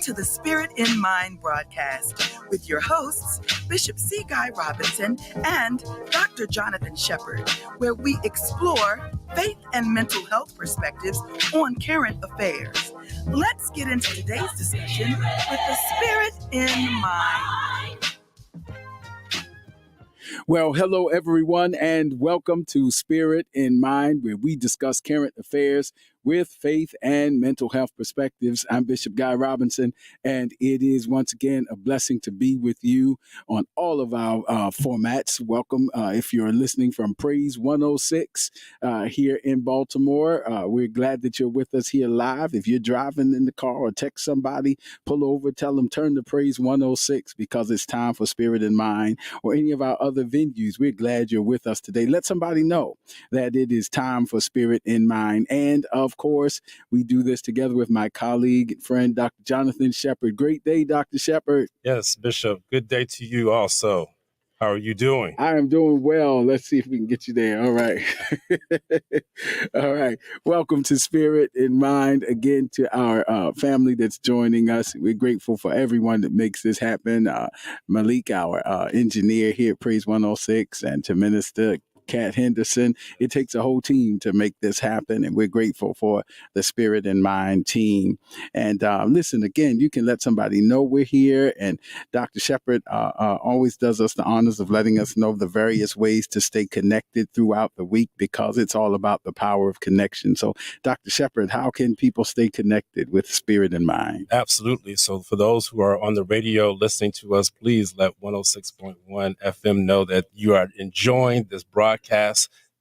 to the Spirit in Mind broadcast with your hosts, Bishop C. Guy Robinson and Dr. Jonathan Shepherd, where we explore faith and mental health perspectives on current affairs. Let's get into today's discussion with the Spirit in Mind. Well, hello, everyone, and welcome to Spirit in Mind, where we discuss current affairs with faith and mental health perspectives. I'm Bishop Guy Robinson, and it is once again a blessing to be with you on all of our formats. Welcome if you're listening from Praise 106 here in Baltimore. We're glad that you're with us here live. If you're driving in the car or text somebody, pull over, tell them turn to Praise 106 because it's time for Spirit in Mind, or any of our other venues. We're glad you're with us today. Let somebody know that it is time for Spirit in Mind. And of course, we do this together with my colleague and friend, Dr. Jonathan Shepherd. Great day, Dr. Shepherd. Yes, Bishop. Good day to you also. How are you doing? I am doing well. Let's see if we can get you there. All right. All right. Welcome to Spirit in Mind. Again, to our family that's joining us. We're grateful for everyone that makes this happen. Malik, our engineer here at Praise 106, and to Minister Kat Henderson. It takes a whole team to make this happen, and we're grateful for the Spirit in Mind team. And listen, again, you can let somebody know we're here, and Dr. Shepherd always does us the honors of letting us know the various ways to stay connected throughout the week, because it's all about the power of connection. So, Dr. Shepherd, how can people stay connected with Spirit in Mind? Absolutely. So for those who are on the radio listening to us, please let 106.1 FM know that you are enjoying this broadcast.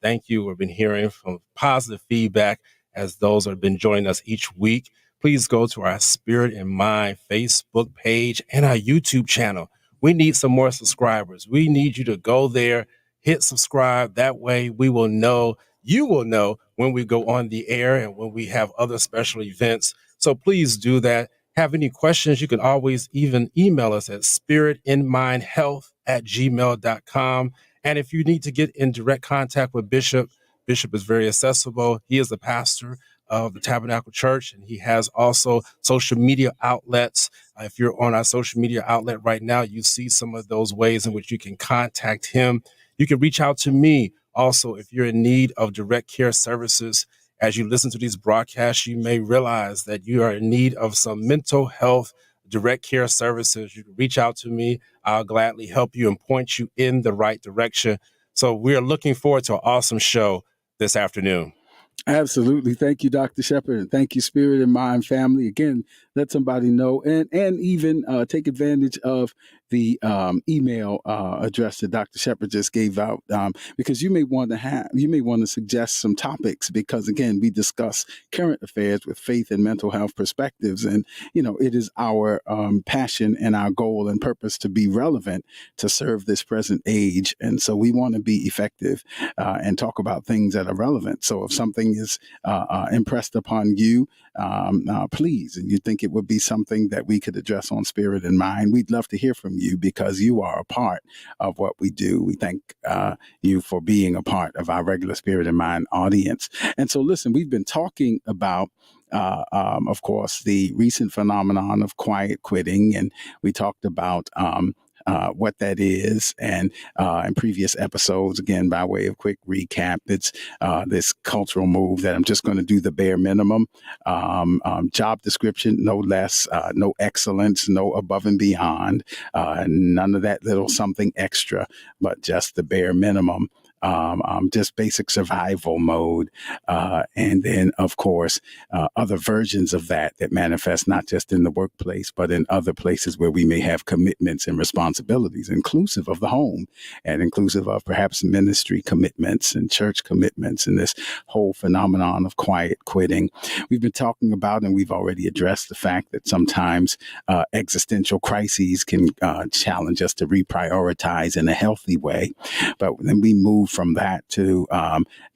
Thank you. We've been hearing from positive feedback as those have been joining us each week. Please go to our Spirit in Mind Facebook page and our YouTube channel. We need some more subscribers. We need you to go there, hit subscribe. That way we will know, you will know when we go on the air and when we have other special events. So please do that. Have any questions, you can always even email us at spiritinmindhealth@gmail.com. And if you need to get in direct contact with Bishop, Bishop is very accessible. He is the pastor of the Tabernacle Church, and he has also social media outlets. If you're on our social media outlet right now, you see some of those ways in which you can contact him. You can reach out to me also if you're in need of direct care services. As you listen to these broadcasts, you may realize that you are in need of some mental health direct care services. You can reach out to me. I'll gladly help you and point you in the right direction. So we are looking forward to an awesome show this afternoon. Absolutely. Thank you, Dr. Shepherd. And thank you, Spirit in Mind family. Again, let somebody know, and even take advantage of the email address that Dr. Shepherd just gave out, because you may want to suggest some topics, because again, we discuss current affairs with faith and mental health perspectives. And, it is our passion and our goal and purpose to be relevant to serve this present age. And so we want to be effective and talk about things that are relevant. So if something is impressed upon you, please, and you think it would be something that we could address on Spirit in Mind, we'd love to hear from you, because you are a part of what we do. We thank you for being a part of our regular Spirit in Mind audience. And so, listen, we've been talking about of course, the recent phenomenon of quiet quitting, and we talked about what that is. And in previous episodes, again, by way of quick recap, it's this cultural move that I'm just going to do the bare minimum, job description, no less, no excellence, no above and beyond, none of that little something extra, but just the bare minimum. Just basic survival mode. And then, of course, other versions of that manifest not just in the workplace, but in other places where we may have commitments and responsibilities, inclusive of the home and inclusive of perhaps ministry commitments and church commitments, and this whole phenomenon of quiet quitting. We've been talking about, and we've already addressed the fact that sometimes existential crises can challenge us to reprioritize in a healthy way. But then we move from that to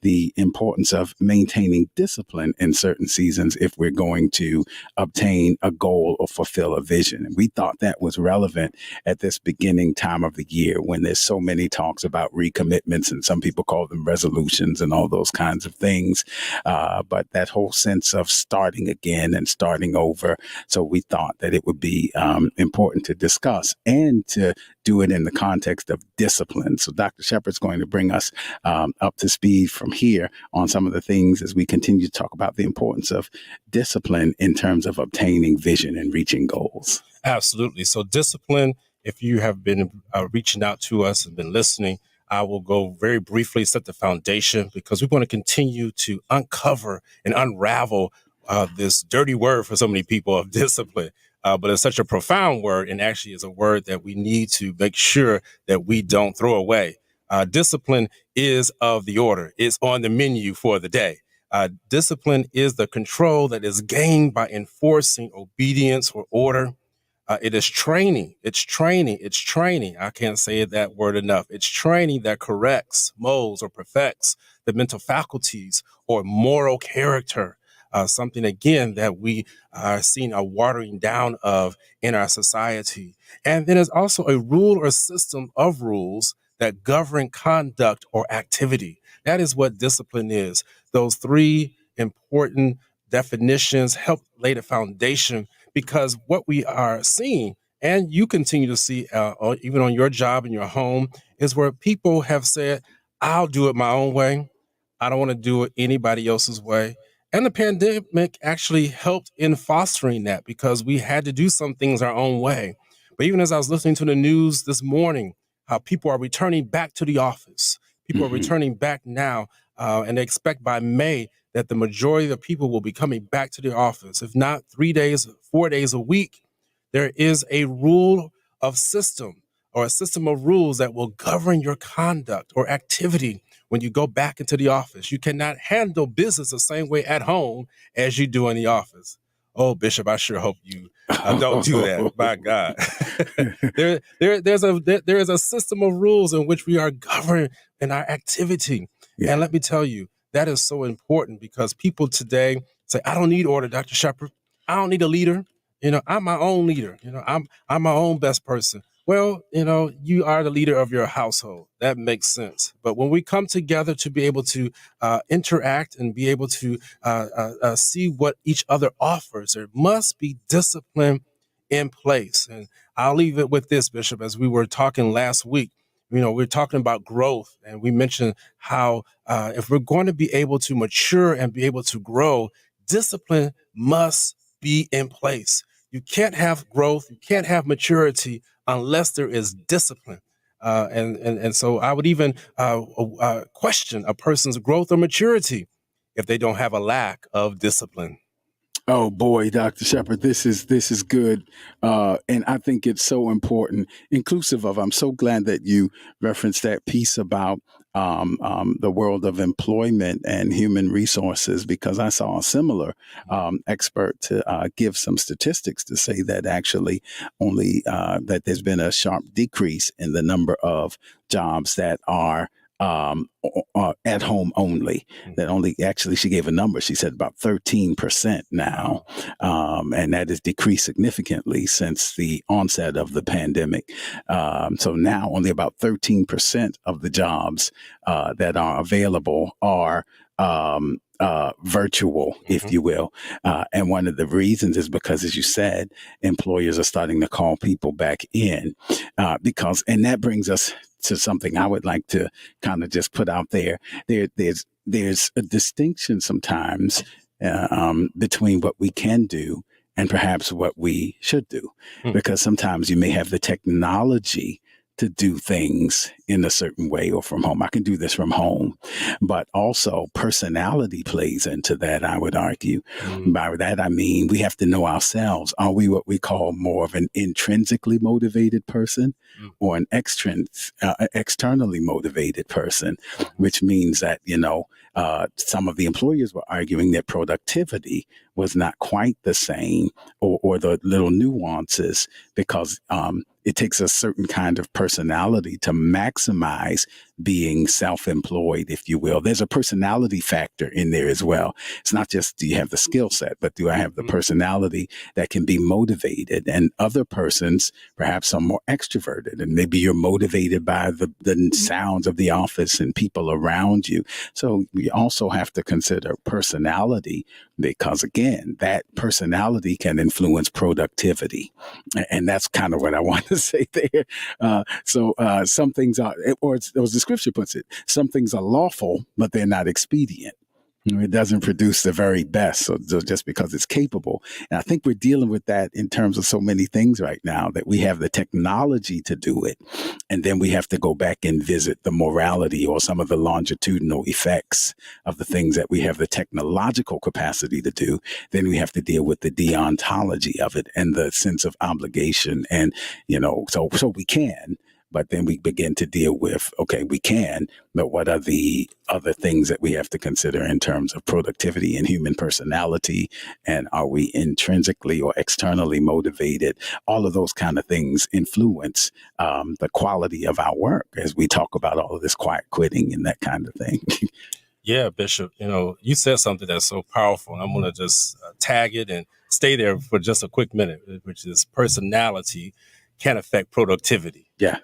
the importance of maintaining discipline in certain seasons if we're going to obtain a goal or fulfill a vision. And we thought that was relevant at this beginning time of the year when there's so many talks about recommitments, and some people call them resolutions and all those kinds of things. But that whole sense of starting again and starting over. So we thought that it would be important to discuss and to do it in the context of discipline. So Dr. Shepard's going to bring us up to speed from here on some of the things as we continue to talk about the importance of discipline in terms of obtaining vision and reaching goals. Absolutely. So discipline, if you have been reaching out to us and been listening, I will go very briefly, set the foundation, because we want to continue to uncover and unravel this dirty word for so many people of discipline. But it's such a profound word, and actually is a word that we need to make sure that we don't throw away. Discipline is of the order. It's on the menu for the day. Discipline is the control that is gained by enforcing obedience or order. It is training. It's training. It's training. I can't say that word enough. It's training that corrects, molds, or perfects the mental faculties or moral character. Something, again, that we are seeing a watering down of in our society. And then there's also a rule or system of rules that govern conduct or activity. That is what discipline is. Those three important definitions help lay the foundation, because what we are seeing, and you continue to see even on your job in your home, is where people have said, I'll do it my own way. I don't want to do it anybody else's way. And the pandemic actually helped in fostering that, because we had to do some things our own way. But even as I was listening to the news this morning, how people are returning back to the office. People are returning back now, and they expect by May that the majority of the people will be coming back to the office. If not 3 days, 4 days a week, there is a rule of system or a system of rules that will govern your conduct or activity when you go back into the office. You cannot handle business the same way at home as you do in the office. Oh, Bishop, I sure hope you don't do that. My God. There is a system of rules in which we are governed in our activity. Yeah. And let me tell you, that is so important, because people today say, I don't need order, Dr. Shepard. I don't need a leader. I'm my own leader. I'm my own best person. Well, you are the leader of your household. That makes sense. But when we come together to be able to interact and be able to see what each other offers, there must be discipline in place. And I'll leave it with this, Bishop, as we were talking last week. We're talking about growth, and we mentioned how if we're going to be able to mature and be able to grow, discipline must be in place. You can't have growth, you can't have maturity unless there is discipline. And so I would even question a person's growth or maturity if they don't have a lack of discipline. Oh boy, Dr. Shepard, this is good. And I think it's so important, inclusive of, I'm so glad that you referenced that piece about the world of employment and human resources, because I saw a similar expert to give some statistics to say that actually only that there's been a sharp decrease in the number of jobs that are at home only. That only, actually, she gave a number. She said about 13% now. And that has decreased significantly since the onset of the pandemic. So now only about 13% of the jobs that are available are virtual, if you will. And one of the reasons is because, as you said, employers are starting to call people back in and that brings us to something I would like to kind of just put out there. There's a distinction sometimes between what we can do and perhaps what we should do, because sometimes you may have the technology to do things in a certain way or from home. I can do this from home, but also personality plays into that, I would argue. By that, I mean, we have to know ourselves. Are we what we call more of an intrinsically motivated person or an externally motivated person, which means that, some of the employers were arguing that productivity was not quite the same, or the little nuances, because It takes a certain kind of personality to maximize being self-employed, if you will. There's a personality factor in there as well. It's not just do you have the skill set, but do I have the personality that can be motivated? And other persons perhaps are more extroverted, and maybe you're motivated by the sounds of the office and people around you. So we also have to consider personality, because again, that personality can influence productivity. And that's kind of what I want to say there. So some things are, or as the scripture puts it, some things are lawful, but they're not expedient. It doesn't produce the very best, so just because it's capable. And I think we're dealing with that in terms of so many things right now, that we have the technology to do it. And then we have to go back and visit the morality or some of the longitudinal effects of the things that we have the technological capacity to do. Then we have to deal with the deontology of it and the sense of obligation. And, so we can. But then we begin to deal with, okay, we can, but what are the other things that we have to consider in terms of productivity and human personality? And are we intrinsically or externally motivated? All of those kind of things influence the quality of our work as we talk about all of this quiet quitting and that kind of thing. Yeah, Bishop, you said something that's so powerful, and I'm going to just tag it and stay there for just a quick minute, which is personality can affect productivity. Yeah,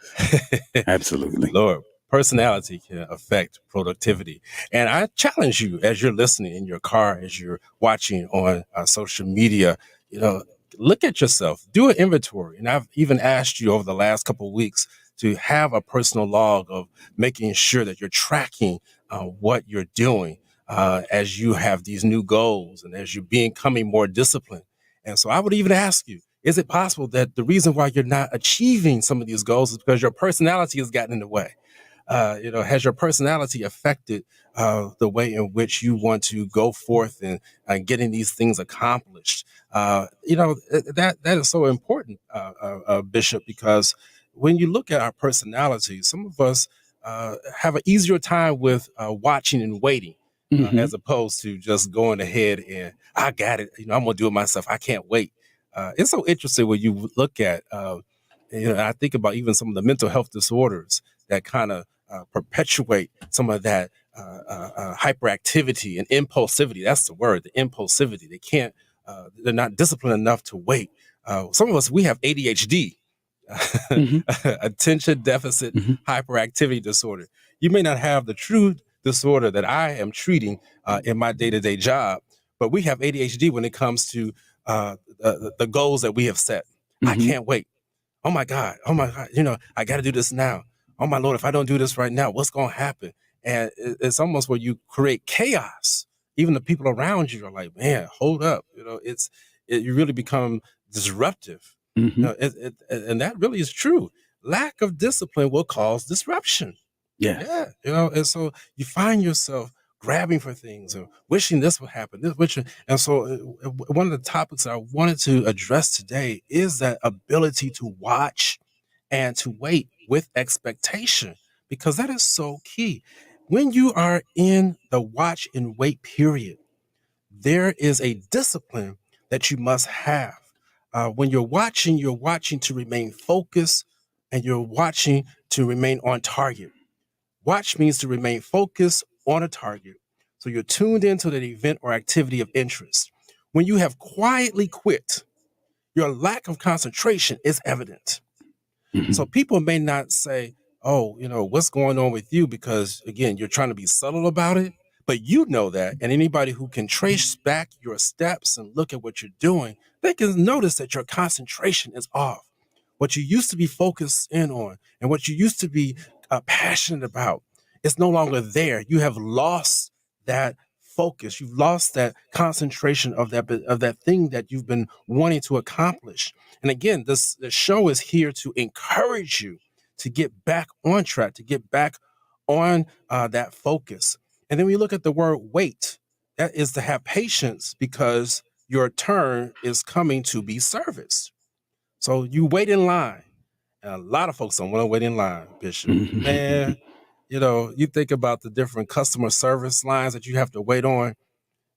absolutely. Lord, personality can affect productivity. And I challenge you, as you're listening in your car, as you're watching on social media, look at yourself, do an inventory. And I've even asked you over the last couple of weeks to have a personal log of making sure that you're tracking what you're doing as you have these new goals and as you're becoming more disciplined. And so I would even ask you, is it possible that the reason why you're not achieving some of these goals is because your personality has gotten in the way? Has your personality affected the way in which you want to go forth and getting these things accomplished? That is so important, Bishop, because when you look at our personality, some of us have an easier time with watching and waiting. As opposed to just going ahead and I got it. I'm going to do it myself. I can't wait. It's so interesting when you look at, I think about even some of the mental health disorders that kind of perpetuate some of that hyperactivity and impulsivity. That's the word, the impulsivity. They're not disciplined enough to wait. Some of us, we have ADHD, attention deficit hyperactivity disorder. You may not have the true disorder that I am treating in my day-to-day job, but we have ADHD when it comes to the goals that we have set. I can't wait. Oh my God. I got to do this now. Oh my Lord, if I don't do this right now, what's going to happen? And it's almost where you create chaos. Even the people around you are like, man, hold up. You really become disruptive. And that really is true. Lack of discipline will cause disruption. Yeah. And so you find yourself grabbing for things or wishing this would happen. And so one of the topics I wanted to address today is that ability to watch and to wait with expectation, because that is so key. When you are in the watch and wait period, there is a discipline that you must have. When you're watching to remain focused and you're watching to remain on target. Watch means to remain focused on a target. So you're tuned into the event or activity of interest. When you have quietly quit, your lack of concentration is evident. So people may not say, oh, what's going on with you? Because again, you're trying to be subtle about it, but you know that. And anybody who can trace back your steps and look at what you're doing, they can notice that your concentration is off. What you used to be focused in on and what you used to be passionate about, it's no longer there. You have lost that focus. You've lost that concentration of that thing that you've been wanting to accomplish. And again, the show is here to encourage you to get back on track, to get back on that focus. And then we look at the word wait. That is to have patience because your turn is coming to be serviced. So you wait in line. And a lot of folks don't want to wait in line, Bishop. Man, you think about the different customer service lines that you have to wait on,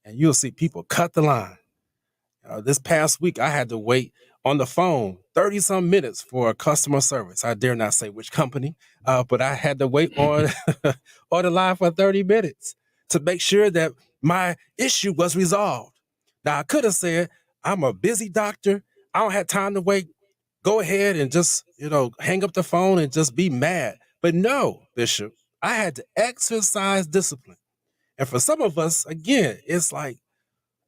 and you'll see people cut the line. This past week, I had to wait on the phone 30 some minutes for customer service. I dare not say which company, but I had to wait on on the line for 30 minutes to make sure that my issue was resolved. Now I could have said, I'm a busy doctor. I don't have time to wait. Go ahead and just, hang up the phone and just be mad. But no, Bishop, I had to exercise discipline. And for some of us, again, it feels like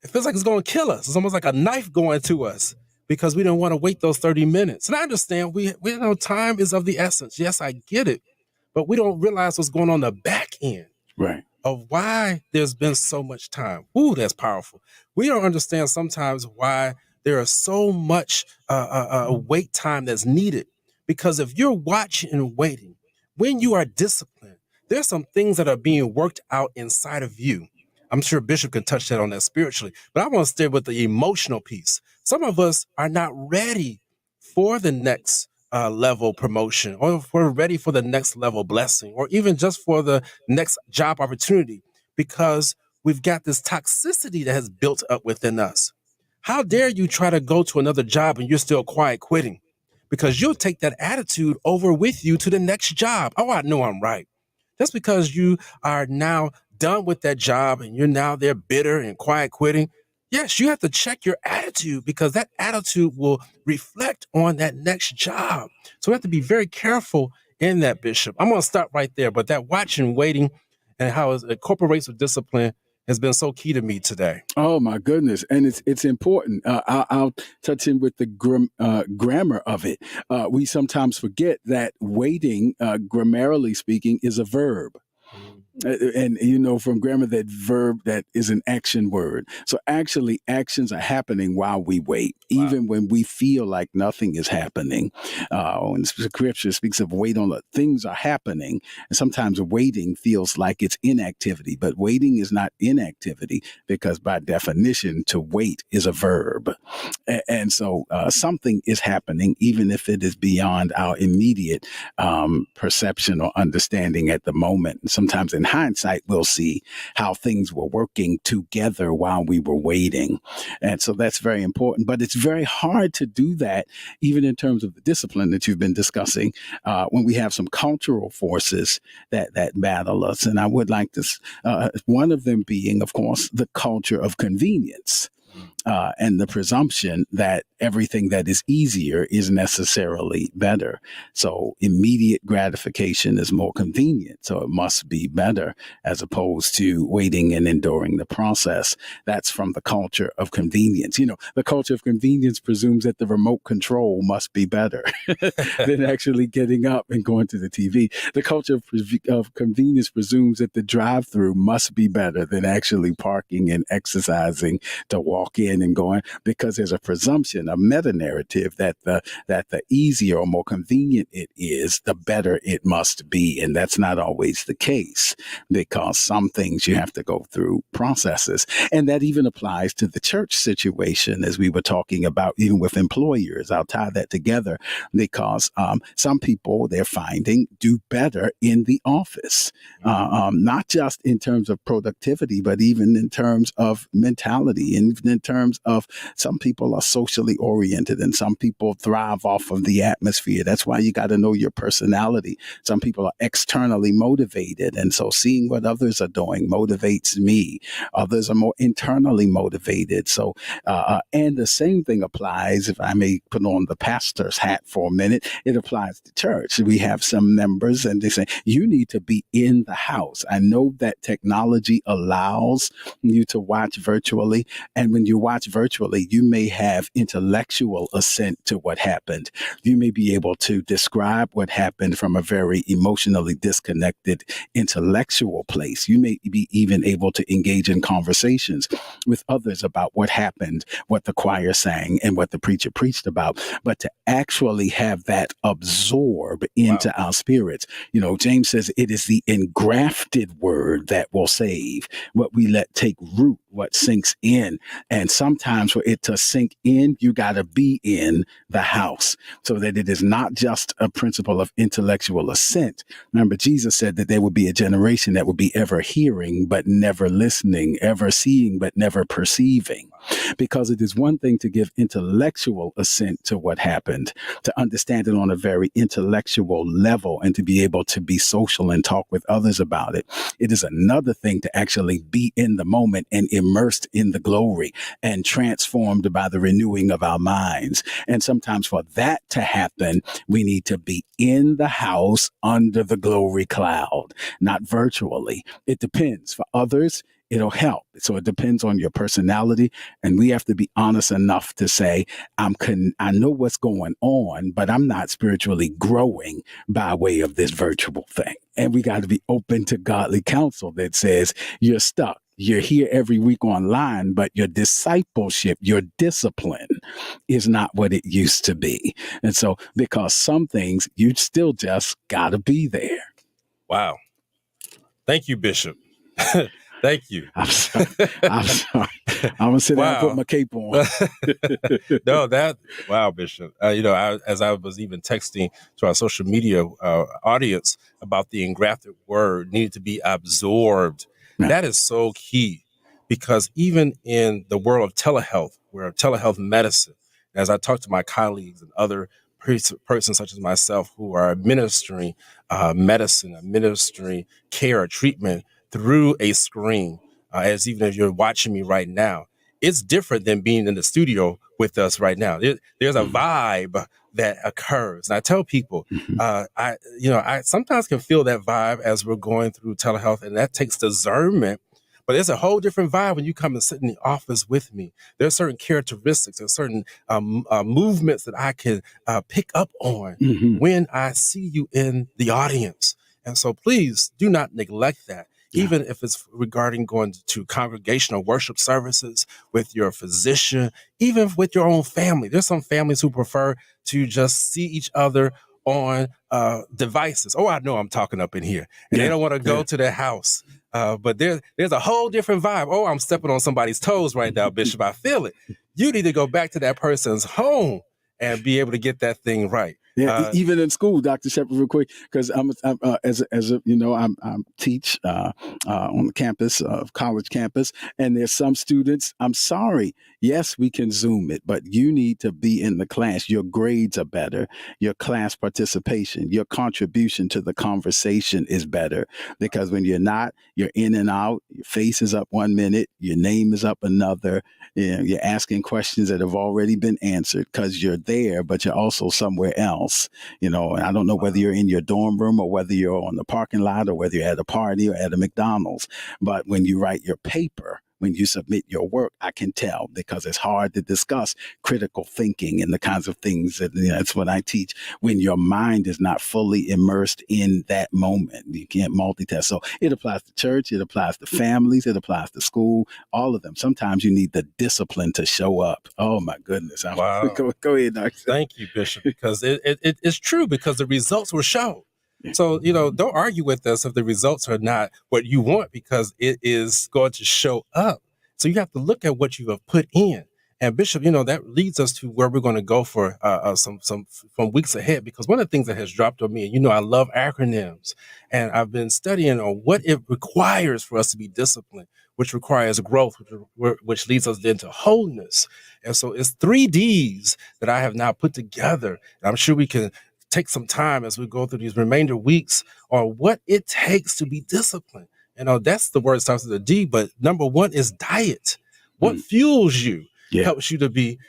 it's going to kill us. It's almost like a knife going to us because we don't want to wait those 30 minutes. And I understand we know time is of the essence. Yes, I get it. But we don't realize what's going on the back end. Right. Of why there's been so much time. Ooh, that's powerful. We don't understand sometimes why there is so much wait time that's needed. Because if you're watching and waiting, when you are disciplined, there's some things that are being worked out inside of you. I'm sure Bishop can touch that on that spiritually, but I want to stay with the emotional piece. Some of us are not ready for the next level promotion, or if we're ready for the next level blessing, or even just for the next job opportunity, because we've got this toxicity that has built up within us. How dare you try to go to another job and you're still quiet quitting? Because you'll take that attitude over with you to the next job. Oh, I know I'm right. Just because you are now done with that job and you're now there bitter and quiet quitting, yes, you have to check your attitude, because that attitude will reflect on that next job. So we have to be very careful in that, Bishop. I'm going to stop right there, but that watching, waiting, and how it incorporates with discipline has been so key to me today. Oh my goodness, and it's important. I'll touch in with the grammar of it. We sometimes forget that waiting, grammarly speaking, is a verb. And from grammar, that verb, that is an action word. So actually actions are happening while we wait, even when we feel like nothing is happening. When scripture speaks of wait on the things are happening, and sometimes waiting feels like it's inactivity, but waiting is not inactivity, because by definition to wait is a verb. And so something is happening, even if it is beyond our immediate perception or understanding at the moment. And sometimes in hindsight, we'll see how things were working together while we were waiting. And so that's very important. But it's very hard to do that, even in terms of the discipline that you've been discussing, when we have some cultural forces that battle us. And I would like to, one of them being, of course, the culture of convenience. And the presumption that everything that is easier is necessarily better. So immediate gratification is more convenient, so it must be better, as opposed to waiting and enduring the process. That's from the culture of convenience. The culture of convenience presumes that the remote control must be better than actually getting up and going to the TV. The culture of convenience presumes that the drive-through must be better than actually parking and exercising to walk in and going, because there's a presumption, a meta-narrative that the easier or more convenient it is, the better it must be. And that's not always the case, because some things you have to go through processes. And that even applies to the church situation, as we were talking about, even with employers. I'll tie that together, because some people, they're finding, do better in the office, not just in terms of productivity, but even in terms of mentality, and in terms of some people are socially oriented and some people thrive off of the atmosphere. That's why you got to know your personality. Some people are externally motivated, and so seeing what others are doing motivates me. Others are more internally motivated. So, and the same thing applies, if I may put on the pastor's hat for a minute, it applies to church. We have some members and they say, you need to be in the house. I know that technology allows you to watch virtually, and when you watch virtually, you may have intellectual assent to what happened. You may be able to describe what happened from a very emotionally disconnected intellectual place. You may be even able to engage in conversations with others about what happened, what the choir sang, and what the preacher preached about. But to actually have that absorb into our spirits, James says it is the engrafted word that will save, what we let take root, what sinks in. And sometimes for it to sink in, you got to be in the house, so that it is not just a principle of intellectual assent. Remember, Jesus said that there would be a generation that would be ever hearing, but never listening, ever seeing, but never perceiving. because it is one thing to give intellectual assent to what happened, to understand it on a very intellectual level and to be able to be social and talk with others about it. It is another thing to actually be in the moment and immersed in the glory and transformed by the renewing of our minds. And sometimes for that to happen, we need to be in the house under the glory cloud, not virtually. It depends. For others, it'll help. So it depends on your personality. And we have to be honest enough to say, I know what's going on, but I'm not spiritually growing by way of this virtual thing. And we got to be open to godly counsel that says you're stuck. You're here every week online, but your discipleship, your discipline is not what it used to be. And so because some things, you still just got to be there. Wow. Thank you, Bishop. Thank you. I'm sorry. I'm going to sit down and put my cape on. Wow, Bishop. As I was even texting to our social media audience about the engrafted word needed to be absorbed. Yeah. That is so key, because even in the world of telehealth, where telehealth medicine, as I talk to my colleagues and other persons such as myself who are administering medicine, administering care or treatment through a screen, as even if you're watching me right now, it's different than being in the studio with us right now. There's a vibe that occurs. And I tell people, I sometimes can feel that vibe as we're going through telehealth, and that takes discernment. But it's a whole different vibe when you come and sit in the office with me. There's certain characteristics, there's certain movements that I can pick up on when I see you in the audience. And so please do not neglect that. Even if it's regarding going to congregational worship services with your physician, even with your own family. There's some families who prefer to just see each other on devices. Oh, I know I'm talking up in here. And they don't want to go to their house. But there's a whole different vibe. Oh, I'm stepping on somebody's toes right now, Bishop. I feel it. You need to go back to that person's home and be able to get that thing right. Yeah, even in school, Dr. Shepard, real quick, because I'm teach on the campus of college campus, and there's some students. I'm sorry. Yes, we can Zoom it, but you need to be in the class. Your grades are better. Your class participation, your contribution to the conversation is better, because when you're not, you're in and out. Your face is up 1 minute, your name is up another. You're asking questions that have already been answered because you're there, but you're also somewhere else. And I don't know whether you're in your dorm room or whether you're on the parking lot or whether you're at a party or at a McDonald's. But when you write your paper, when you submit your work, I can tell, because it's hard to discuss critical thinking and the kinds of things that, that's what I teach. When your mind is not fully immersed in that moment, you can't multitask. So it applies to church, it applies to families, it applies to school, all of them. Sometimes you need the discipline to show up. Oh my goodness. Wow. Go ahead, Doctor. Thank you, Bishop, because it's true, because the results were shown. So, don't argue with us if the results are not what you want, because it is going to show up. So you have to look at what you have put in. And Bishop, that leads us to where we're going to go for some from weeks ahead, because one of the things that has dropped on me, and I love acronyms, and I've been studying on what it requires for us to be disciplined, which requires growth, which leads us then to wholeness. And so it's 3 Ds that I have now put together. And I'm sure we can take some time as we go through these remainder weeks on what it takes to be disciplined. That's the word that starts with a D, but number 1 is diet. What fuels you helps you to be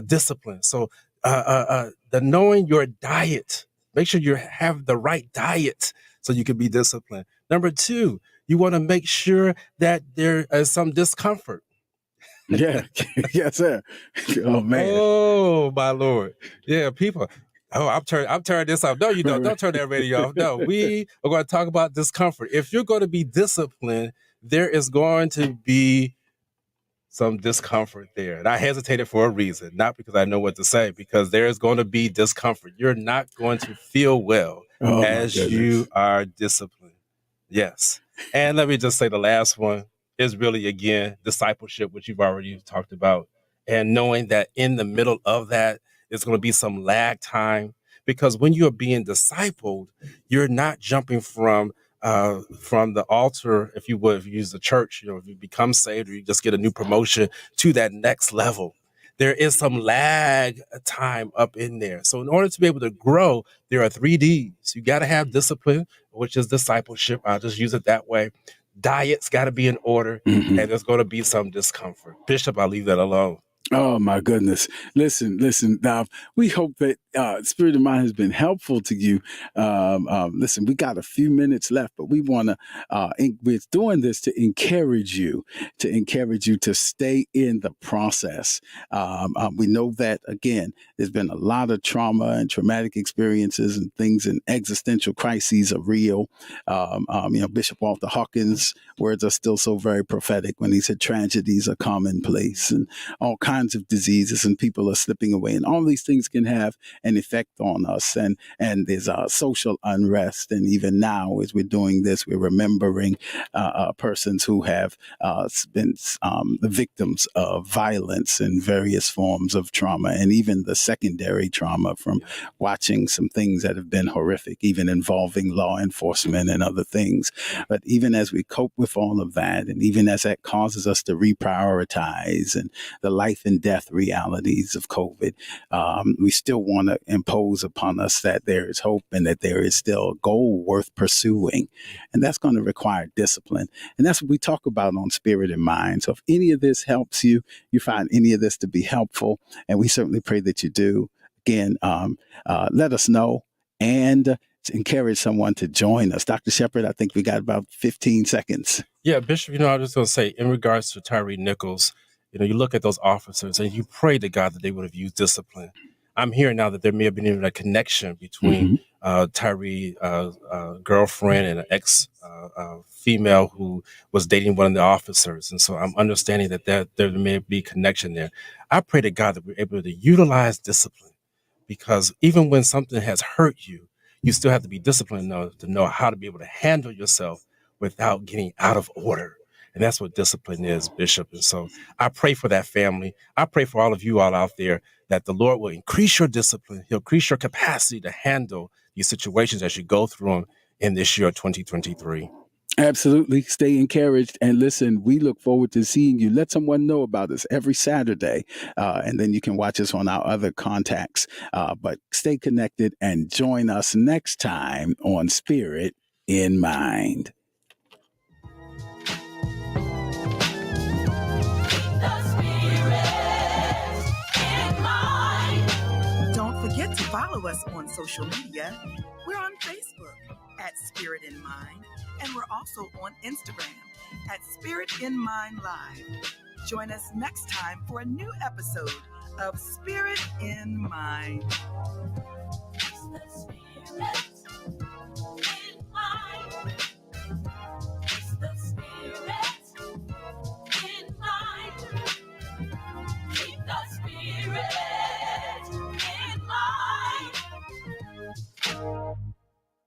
disciplined. So the knowing your diet, make sure you have the right diet so you can be disciplined. Number 2, you want to make sure that there is some discomfort. Yeah. Yes, sir. Oh, man. Oh, my Lord. Yeah, people. Oh, I'm turning this off. No, you don't. Don't turn that radio off. No, we are going to talk about discomfort. If you're going to be disciplined, there is going to be some discomfort there. And I hesitated for a reason, not because I know what to say, because there is going to be discomfort. You're not going to feel well as you are disciplined. Yes. And let me just say the last one is really, again, discipleship, which you've already talked about. And knowing that in the middle of that, there's going to be some lag time, because when you're being discipled, you're not jumping from from the altar, if you would, if you use the church, if you become saved or you just get a new promotion to that next level, there is some lag time up in there. So in order to be able to grow, there are 3 Ds. You got to have discipline, which is discipleship. I'll just use it that way. Diet's got to be in order, and there's going to be some discomfort. Bishop, I'll leave that alone. Oh my goodness. Listen, we hope that Spirit of Mind has been helpful to you. Listen, we got a few minutes left, but we want to, we're doing this to encourage you to stay in the process. We know that, again, there's been a lot of trauma and traumatic experiences and things, and existential crises are real. Bishop Walter Hawkins' words are still so very prophetic when he said tragedies are commonplace, and all kinds of diseases, and people are slipping away, and all these things can have an effect on us, and there's social unrest. And even now, as we're doing this, we're remembering persons who have been the victims of violence and various forms of trauma, and even the secondary trauma from watching some things that have been horrific, even involving law enforcement and other things. But even as we cope with all of that, and even as that causes us to reprioritize and the life and death realities of COVID, we still want to impose upon us that there is hope and that there is still a goal worth pursuing. And that's going to require discipline. And that's what we talk about on Spirit and Mind. So if any of this helps you, you find any of this to be helpful, and we certainly pray that you do, again, let us know and encourage someone to join us. Dr. Shepherd, I think we got about 15 seconds. Yeah, Bishop, I was just going to say, in regards to Tyree Nichols, you look at those officers and you pray to God that they would have used discipline. I'm hearing now that there may have been even a connection between Tyree girlfriend and an ex female who was dating one of the officers. And so I'm understanding that there may be connection there. I pray to God that we're able to utilize discipline, because even when something has hurt you, you still have to be disciplined to know how to be able to handle yourself without getting out of order. And that's what discipline is, Bishop. And so I pray for that family. I pray for all of you all out there that the Lord will increase your discipline. He'll increase your capacity to handle these situations as you go through them in this year, 2023. Absolutely. Stay encouraged. And listen, we look forward to seeing you. Let someone know about us every Saturday. And then you can watch us on our other contacts. But stay connected and join us next time on Spirit in Mind. Forget to follow us on social media. We're on Facebook at Spirit in Mind, and we're also on Instagram at Spirit in Mind Live. Join us next time for a new episode of Spirit in Mind.